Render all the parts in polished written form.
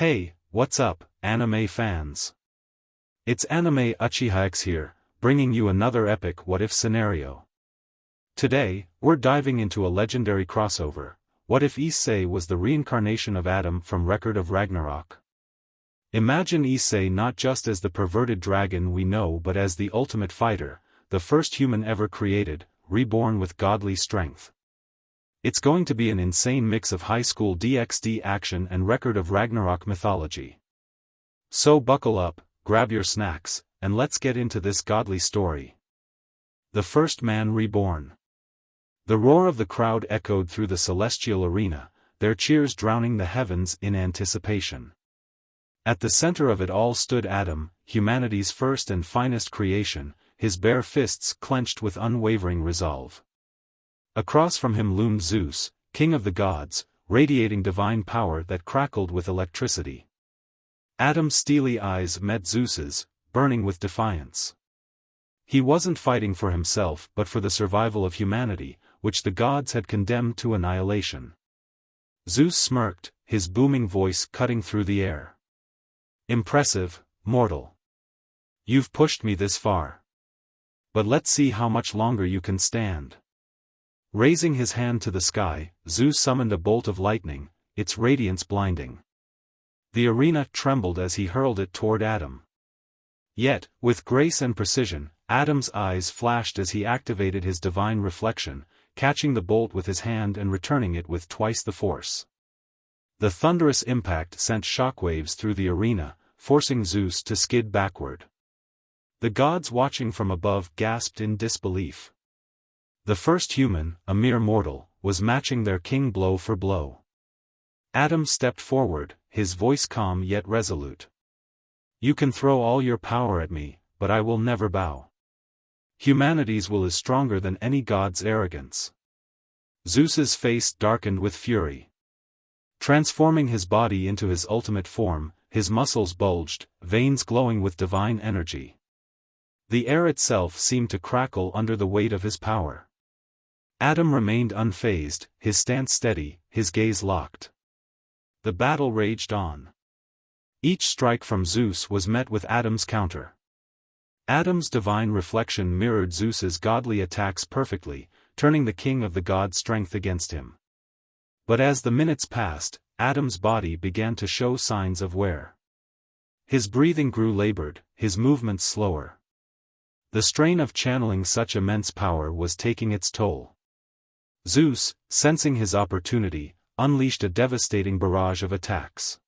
Hey, what's up, anime fans? It's Anime Uchiha here, bringing you another epic what-if scenario. Today, we're diving into a legendary crossover. What if Issei was the reincarnation of Adam from Record of Ragnarok? Imagine Issei not just as the perverted dragon we know but as the ultimate fighter, the first human ever created, reborn with godly strength. It's going to be an insane mix of high school DxD action and Record of Ragnarok mythology. So buckle up, grab your snacks, and let's get into this godly story. The first man reborn. The roar of the crowd echoed through the celestial arena, their cheers drowning the heavens in anticipation. At the center of it all stood Adam, humanity's first and finest creation, his bare fists clenched with unwavering resolve. Across from him loomed Zeus, king of the gods, radiating divine power that crackled with electricity. Adam's steely eyes met Zeus's, burning with defiance. He wasn't fighting for himself but for the survival of humanity, which the gods had condemned to annihilation. Zeus smirked, his booming voice cutting through the air. Impressive, mortal. You've pushed me this far. But let's see how much longer you can stand. Raising his hand to the sky, Zeus summoned a bolt of lightning, its radiance blinding. The arena trembled as he hurled it toward Adam. Yet, with grace and precision, Adam's eyes flashed as he activated his divine reflection, catching the bolt with his hand and returning it with twice the force. The thunderous impact sent shockwaves through the arena, forcing Zeus to skid backward. The gods watching from above gasped in disbelief. The first human, a mere mortal, was matching their king blow for blow. Adam stepped forward, his voice calm yet resolute. You can throw all your power at me, but I will never bow. Humanity's will is stronger than any god's arrogance. Zeus's face darkened with fury. Transforming his body into his ultimate form, his muscles bulged, veins glowing with divine energy. The air itself seemed to crackle under the weight of his power. Adam remained unfazed, his stance steady, his gaze locked. The battle raged on. Each strike from Zeus was met with Adam's counter. Adam's divine reflection mirrored Zeus's godly attacks perfectly, turning the king of the gods' strength against him. But as the minutes passed, Adam's body began to show signs of wear. His breathing grew labored, his movements slower. The strain of channeling such immense power was taking its toll. Zeus, sensing his opportunity, unleashed a devastating barrage of attacks.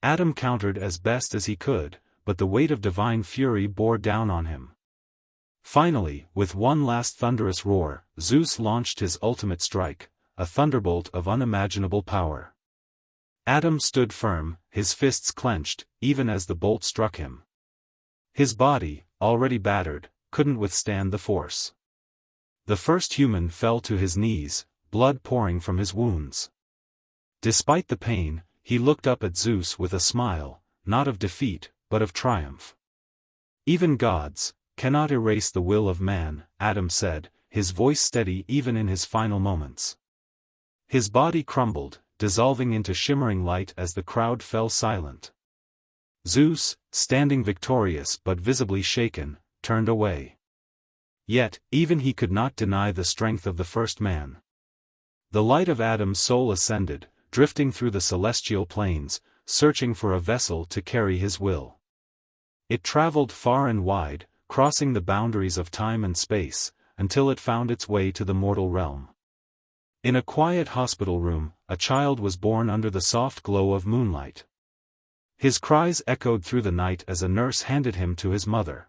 Adam countered as best as he could, but the weight of divine fury bore down on him. Finally, with one last thunderous roar, Zeus launched his ultimate strike, a thunderbolt of unimaginable power. Adam stood firm, his fists clenched, even as the bolt struck him. His body, already battered, couldn't withstand the force. The first human fell to his knees, blood pouring from his wounds. Despite the pain, he looked up at Zeus with a smile, not of defeat, but of triumph. Even gods cannot erase the will of man, Adam said, his voice steady even in his final moments. His body crumbled, dissolving into shimmering light as the crowd fell silent. Zeus, standing victorious but visibly shaken, turned away. Yet, even he could not deny the strength of the first man. The light of Adam's soul ascended, drifting through the celestial planes, searching for a vessel to carry his will. It traveled far and wide, crossing the boundaries of time and space, until it found its way to the mortal realm. In a quiet hospital room, a child was born under the soft glow of moonlight. His cries echoed through the night as a nurse handed him to his mother.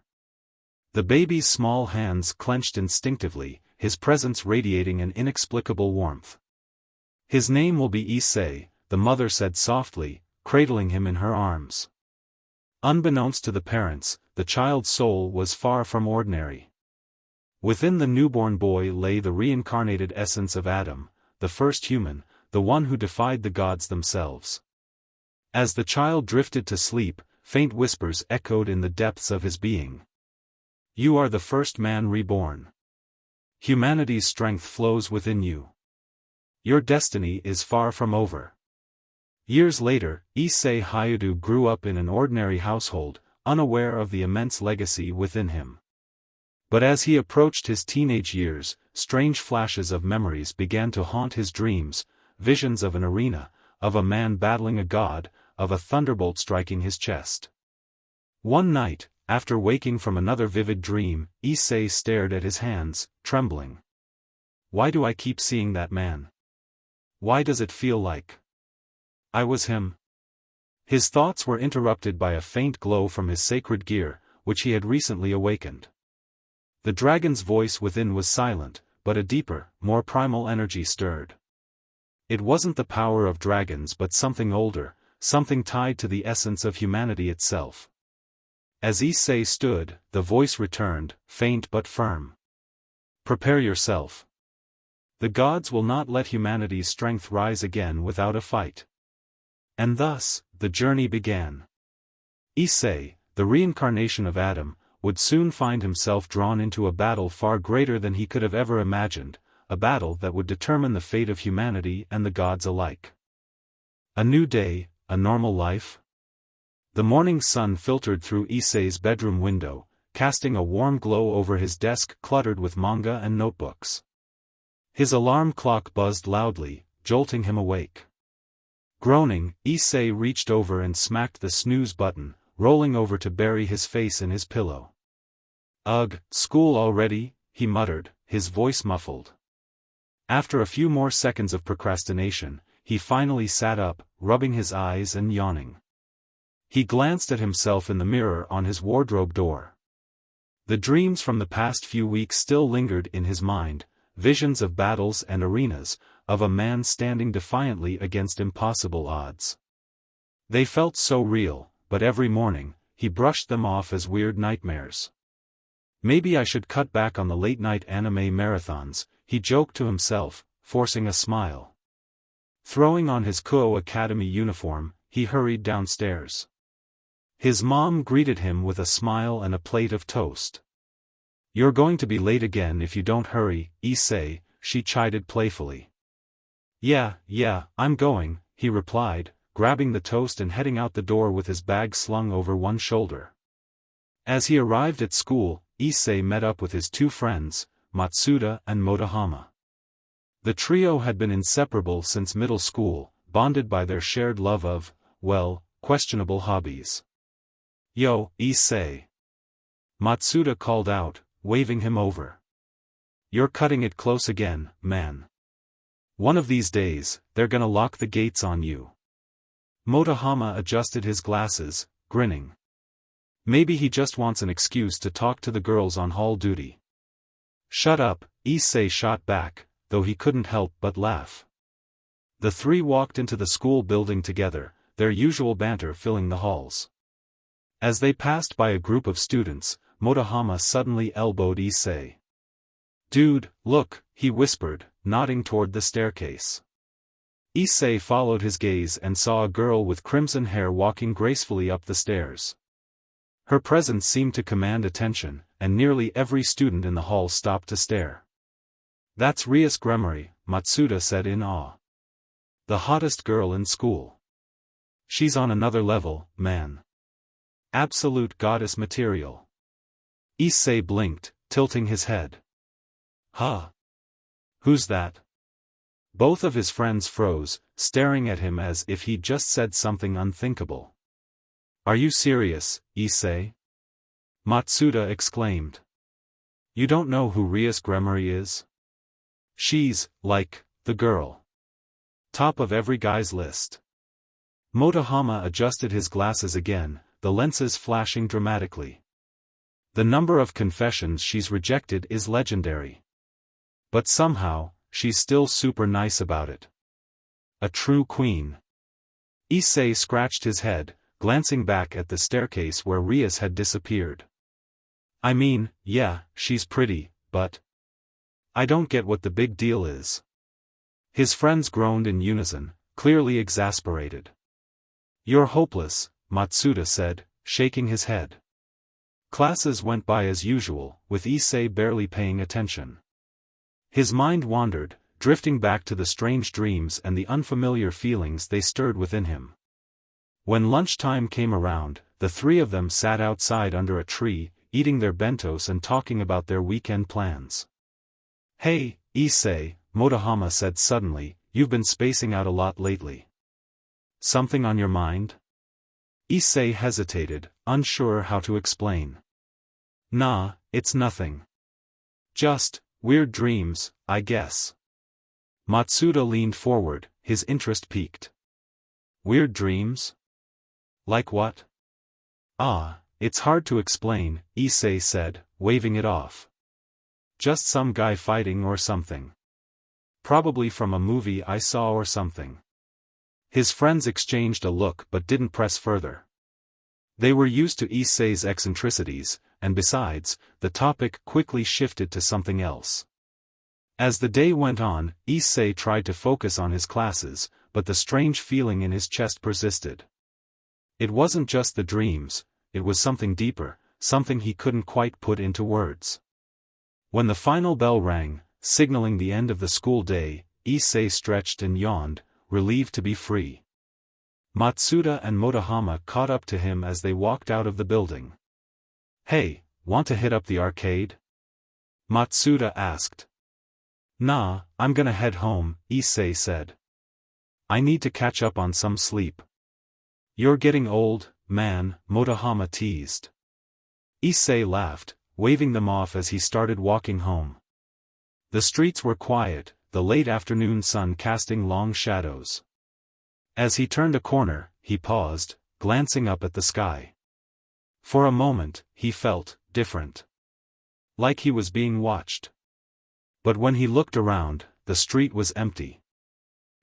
The baby's small hands clenched instinctively, his presence radiating an inexplicable warmth. His name will be Issei, the mother said softly, cradling him in her arms. Unbeknownst to the parents, the child's soul was far from ordinary. Within the newborn boy lay the reincarnated essence of Adam, the first human, the one who defied the gods themselves. As the child drifted to sleep, faint whispers echoed in the depths of his being. You are the first man reborn. Humanity's strength flows within you. Your destiny is far from over. Years later, Issei Hayudu grew up in an ordinary household, unaware of the immense legacy within him. But as he approached his teenage years, strange flashes of memories began to haunt his dreams, visions of an arena, of a man battling a god, of a thunderbolt striking his chest. One night, after waking from another vivid dream, Issei stared at his hands, trembling. Why do I keep seeing that man? Why does it feel like I was him? His thoughts were interrupted by a faint glow from his sacred gear, which he had recently awakened. The dragon's voice within was silent, but a deeper, more primal energy stirred. It wasn't the power of dragons but something older, something tied to the essence of humanity itself. As Issei stood, the voice returned, faint but firm. Prepare yourself. The gods will not let humanity's strength rise again without a fight. And thus, the journey began. Issei, the reincarnation of Adam, would soon find himself drawn into a battle far greater than he could have ever imagined, a battle that would determine the fate of humanity and the gods alike. A new day, a normal life? The morning sun filtered through Issei's bedroom window, casting a warm glow over his desk cluttered with manga and notebooks. His alarm clock buzzed loudly, jolting him awake. Groaning, Issei reached over and smacked the snooze button, rolling over to bury his face in his pillow. Ugh, school already, he muttered, his voice muffled. After a few more seconds of procrastination, he finally sat up, rubbing his eyes and yawning. He glanced at himself in the mirror on his wardrobe door. The dreams from the past few weeks still lingered in his mind, visions of battles and arenas, of a man standing defiantly against impossible odds. They felt so real, but every morning, he brushed them off as weird nightmares. Maybe I should cut back on the late-night anime marathons, he joked to himself, forcing a smile. Throwing on his Kuo Academy uniform, he hurried downstairs. His mom greeted him with a smile and a plate of toast. You're going to be late again if you don't hurry, Issei, she chided playfully. Yeah, I'm going, he replied, grabbing the toast and heading out the door with his bag slung over one shoulder. As he arrived at school, Issei met up with his two friends, Matsuda and Motohama. The trio had been inseparable since middle school, bonded by their shared love of, well, questionable hobbies. Yo, Issei. Matsuda called out, waving him over. You're cutting it close again, man. One of these days, they're gonna lock the gates on you. Motohama adjusted his glasses, grinning. Maybe he just wants an excuse to talk to the girls on hall duty. Shut up, Issei shot back, though he couldn't help but laugh. The three walked into the school building together, their usual banter filling the halls. As they passed by a group of students, Motohama suddenly elbowed Issei. Dude, look, he whispered, nodding toward the staircase. Issei followed his gaze and saw a girl with crimson hair walking gracefully up the stairs. Her presence seemed to command attention, and nearly every student in the hall stopped to stare. That's Rias Gremory, Matsuda said in awe. The hottest girl in school. She's on another level, man. Absolute goddess material. Issei blinked, tilting his head. Huh? Who's that? Both of his friends froze, staring at him as if he'd just said something unthinkable. Are you serious, Issei? Matsuda exclaimed. You don't know who Rias Gremory is? She's, like, the girl. Top of every guy's list. Motohama adjusted his glasses again, the lenses flashing dramatically. The number of confessions she's rejected is legendary. But somehow, she's still super nice about it. A true queen. Issei scratched his head, glancing back at the staircase where Rias had disappeared. I mean, yeah, she's pretty, but I don't get what the big deal is. His friends groaned in unison, clearly exasperated. You're hopeless, Matsuda said, shaking his head. Classes went by as usual, with Issei barely paying attention. His mind wandered, drifting back to the strange dreams and the unfamiliar feelings they stirred within him. When lunchtime came around, the three of them sat outside under a tree, eating their bentos and talking about their weekend plans. "Hey, Issei," Motohama said suddenly, "you've been spacing out a lot lately. Something on your mind?" Issei hesitated, unsure how to explain. "Nah, it's nothing. Just weird dreams, I guess." Matsuda leaned forward, his interest piqued. "Weird dreams? Like what?" "Ah, it's hard to explain," Issei said, waving it off. "Just some guy fighting or something. Probably from a movie I saw or something." His friends exchanged a look but didn't press further. They were used to Issei's eccentricities, and besides, the topic quickly shifted to something else. As the day went on, Issei tried to focus on his classes, but the strange feeling in his chest persisted. It wasn't just the dreams, it was something deeper, something he couldn't quite put into words. When the final bell rang, signaling the end of the school day, Issei stretched and yawned, relieved to be free. Matsuda and Motohama caught up to him as they walked out of the building. "Hey, want to hit up the arcade?" Matsuda asked. "Nah, I'm gonna head home," Issei said. "I need to catch up on some sleep." "You're getting old, man," Motohama teased. Issei laughed, waving them off as he started walking home. The streets were quiet, the late afternoon sun casting long shadows. As he turned a corner, he paused, glancing up at the sky. For a moment, he felt different. Like he was being watched. But when he looked around, the street was empty.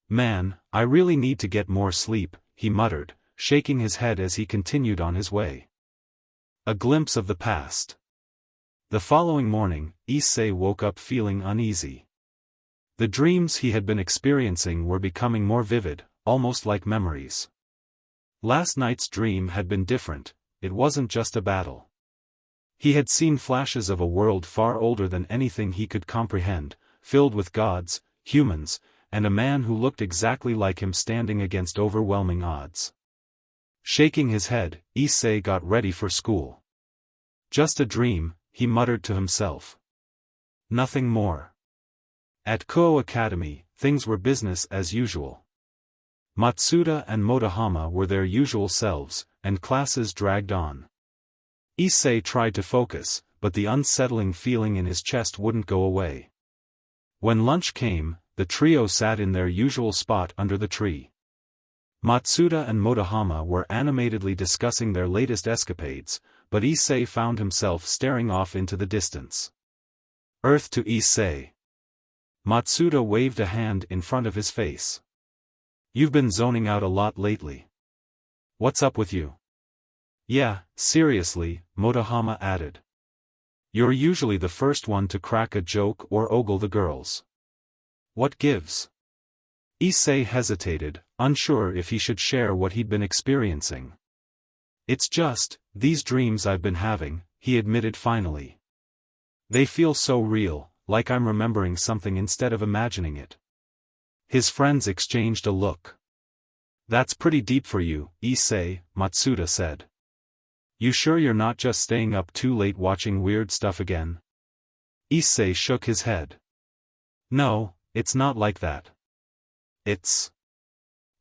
"Man, I really need to get more sleep," he muttered, shaking his head as he continued on his way. A glimpse of the past. The following morning, Issei woke up feeling uneasy. The dreams he had been experiencing were becoming more vivid, almost like memories. Last night's dream had been different, it wasn't just a battle. He had seen flashes of a world far older than anything he could comprehend, filled with gods, humans, and a man who looked exactly like him standing against overwhelming odds. Shaking his head, Issei got ready for school. "Just a dream," he muttered to himself. Nothing more. At Kuo Academy, things were business as usual. Matsuda and Motohama were their usual selves, and classes dragged on. Issei tried to focus, but the unsettling feeling in his chest wouldn't go away. When lunch came, the trio sat in their usual spot under the tree. Matsuda and Motohama were animatedly discussing their latest escapades, but Issei found himself staring off into the distance. "Earth to Issei." Matsuda waved a hand in front of his face. "You've been zoning out a lot lately. What's up with you?" "Yeah, seriously," Motohama added. "You're usually the first one to crack a joke or ogle the girls. What gives?" Issei hesitated, unsure if he should share what he'd been experiencing. "It's just, these dreams I've been having," he admitted finally. "They feel so real, like I'm remembering something instead of imagining it." His friends exchanged a look. "That's pretty deep for you, Issei," Matsuda said. "You sure you're not just staying up too late watching weird stuff again?" Issei shook his head. "No, it's not like that. It's...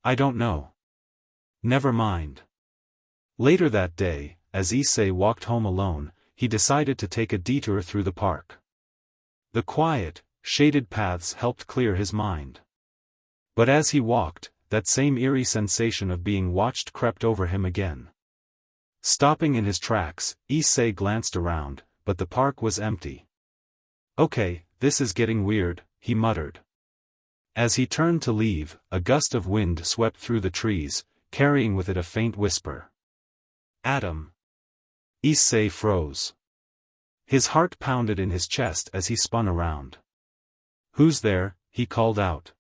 I don't know. Never mind." Later that day, as Issei walked home alone, he decided to take a detour through the park. The quiet, shaded paths helped clear his mind. But as he walked, that same eerie sensation of being watched crept over him again. Stopping in his tracks, Issei glanced around, but the park was empty. "Okay, this is getting weird," he muttered. As he turned to leave, a gust of wind swept through the trees, carrying with it a faint whisper. "Adam." Issei froze. His heart pounded in his chest as he spun around. "Who's there?" he called out.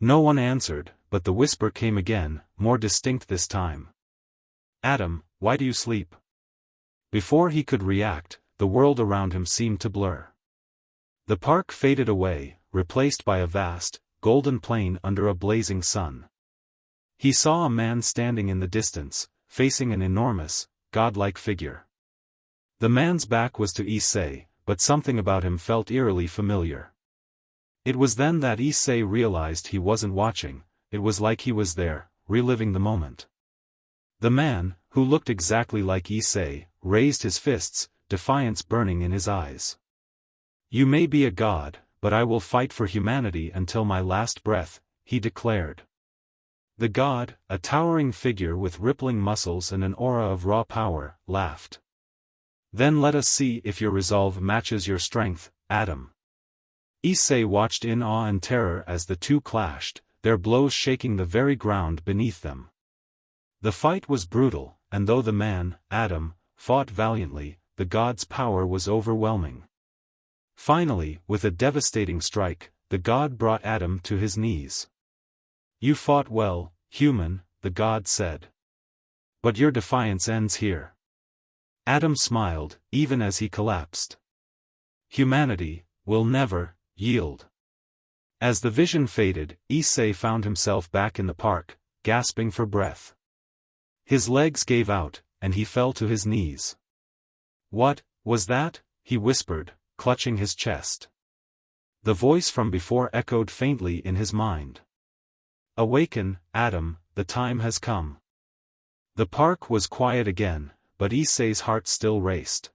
No one answered, but the whisper came again, more distinct this time. "Adam, why do you sleep?" Before he could react, the world around him seemed to blur. The park faded away, replaced by a vast, golden plain under a blazing sun. He saw a man standing in the distance, facing an enormous, godlike figure. The man's back was to Issei, but something about him felt eerily familiar. It was then that Issei realized he wasn't watching, it was like he was there, reliving the moment. The man, who looked exactly like Issei, raised his fists, defiance burning in his eyes. "You may be a god, but I will fight for humanity until my last breath," he declared. The god, a towering figure with rippling muscles and an aura of raw power, laughed. "Then let us see if your resolve matches your strength, Adam." Issei watched in awe and terror as the two clashed, their blows shaking the very ground beneath them. The fight was brutal, and though the man, Adam, fought valiantly, the god's power was overwhelming. Finally, with a devastating strike, the god brought Adam to his knees. "You fought well, human," the god said. "But your defiance ends here." Adam smiled, even as he collapsed. "Humanity will never yield." As the vision faded, Issei found himself back in the park, gasping for breath. His legs gave out, and he fell to his knees. "What was that?" he whispered, clutching his chest. The voice from before echoed faintly in his mind. "Awaken, Adam, the time has come." The park was quiet again, but Issei's heart still raced.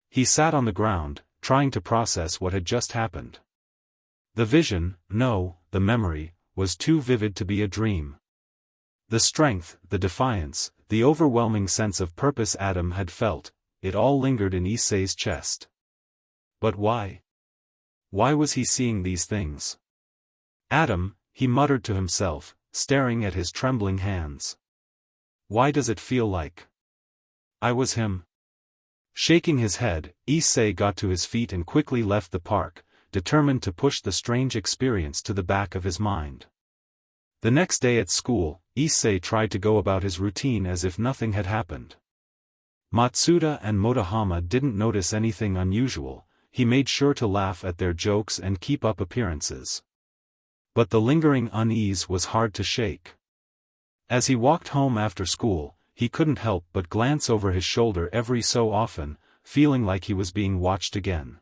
He sat on the ground, trying to process what had just happened. The vision, no, the memory, was too vivid to be a dream. The strength, the defiance, the overwhelming sense of purpose Adam had felt, it all lingered in Issei's chest. But why? Why was he seeing these things? "Adam," he muttered to himself, staring at his trembling hands. "Why does it feel like I was him?" Shaking his head, Issei got to his feet and quickly left the park, determined to push the strange experience to the back of his mind. The next day at school, Issei tried to go about his routine as if nothing had happened. Matsuda and Motohama didn't notice anything unusual, he made sure to laugh at their jokes and keep up appearances. But the lingering unease was hard to shake. As he walked home after school, he couldn't help but glance over his shoulder every so often, feeling like he was being watched again.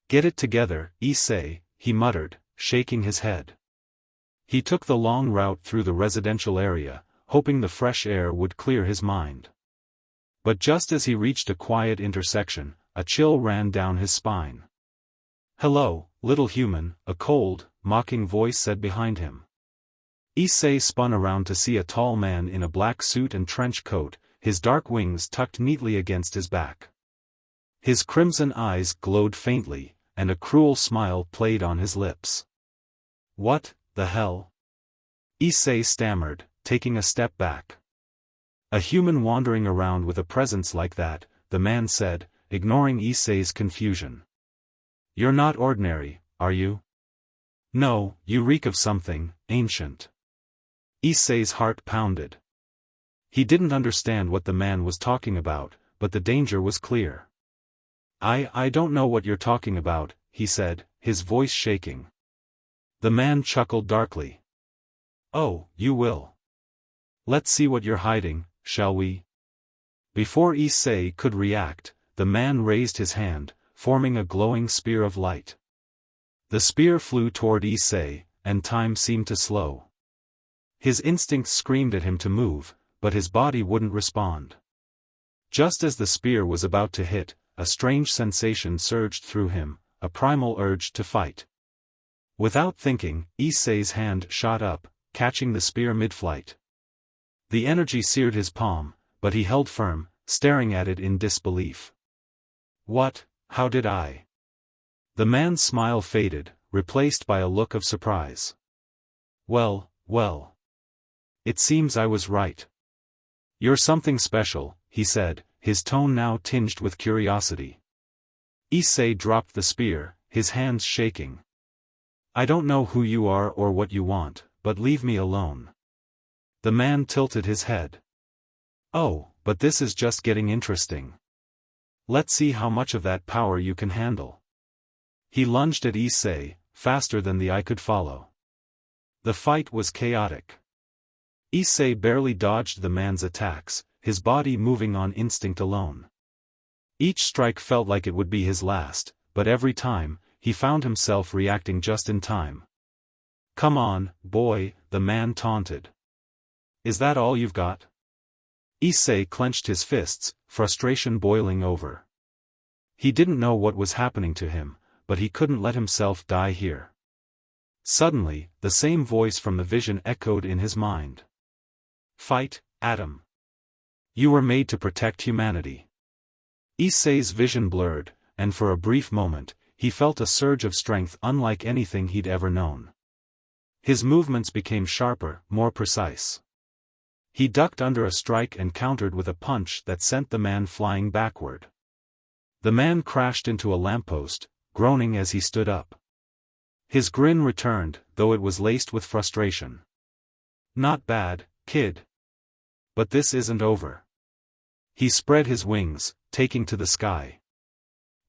"Get it together, Issei," he muttered, shaking his head. He took the long route through the residential area, hoping the fresh air would clear his mind. But just as he reached a quiet intersection, a chill ran down his spine. "Hello, little human," a cold, mocking voice said behind him. Issei spun around to see a tall man in a black suit and trench coat, his dark wings tucked neatly against his back. His crimson eyes glowed faintly, and a cruel smile played on his lips. "What the hell?" Issei stammered, taking a step back. "A human wandering around with a presence like that," the man said, ignoring Issei's confusion. "You're not ordinary, are you?" "No, you reek of something ancient." Issei's heart pounded. He didn't understand what the man was talking about, but the danger was clear. I don't know what you're talking about," he said, his voice shaking. The man chuckled darkly. "Oh, you will. Let's see what you're hiding, shall we?" Before Issei could react, the man raised his hand, forming a glowing spear of light. The spear flew toward Issei, and time seemed to slow. His instincts screamed at him to move, but his body wouldn't respond. Just as the spear was about to hit, a strange sensation surged through him, a primal urge to fight. Without thinking, Issei's hand shot up, catching the spear mid-flight. The energy seared his palm, but he held firm, staring at it in disbelief. "What? How did I?" The man's smile faded, replaced by a look of surprise. Well. It seems I was right. You're something special," he said, his tone now tinged with curiosity. Issei dropped the spear, his hands shaking. "I don't know who you are or what you want, but leave me alone." The man tilted his head. "Oh, but this is just getting interesting. Let's see how much of that power you can handle." He lunged at Issei, faster than the eye could follow. The fight was chaotic. Issei barely dodged the man's attacks, his body moving on instinct alone. Each strike felt like it would be his last, but every time, he found himself reacting just in time. "Come on, boy," the man taunted. "Is that all you've got?" Issei clenched his fists, frustration boiling over. He didn't know what was happening to him, but he couldn't let himself die here. Suddenly, the same voice from the vision echoed in his mind. "Fight, Adam. You were made to protect humanity." Issei's vision blurred, and for a brief moment, he felt a surge of strength unlike anything he'd ever known. His movements became sharper, more precise. He ducked under a strike and countered with a punch that sent the man flying backward. The man crashed into a lamppost, groaning as he stood up. His grin returned, though it was laced with frustration. "Not bad, kid. But this isn't over." He spread his wings, taking to the sky.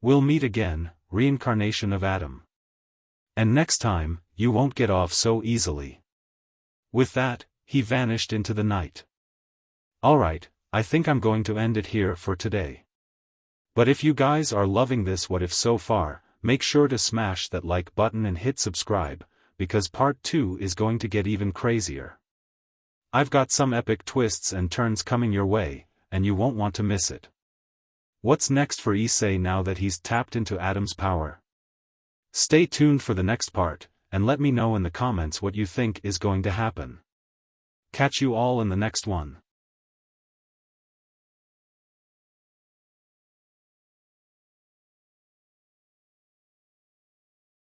"We'll meet again, reincarnation of Adam. And next time, you won't get off so easily." With that, he vanished into the night. Alright, I think I'm going to end it here for today. But if you guys are loving this What If so far, make sure to smash that like button and hit subscribe, because part 2 is going to get even crazier. I've got some epic twists and turns coming your way, and you won't want to miss it. What's next for Issei now that he's tapped into Adam's power? Stay tuned for the next part, and let me know in the comments what you think is going to happen. Catch you all in the next one.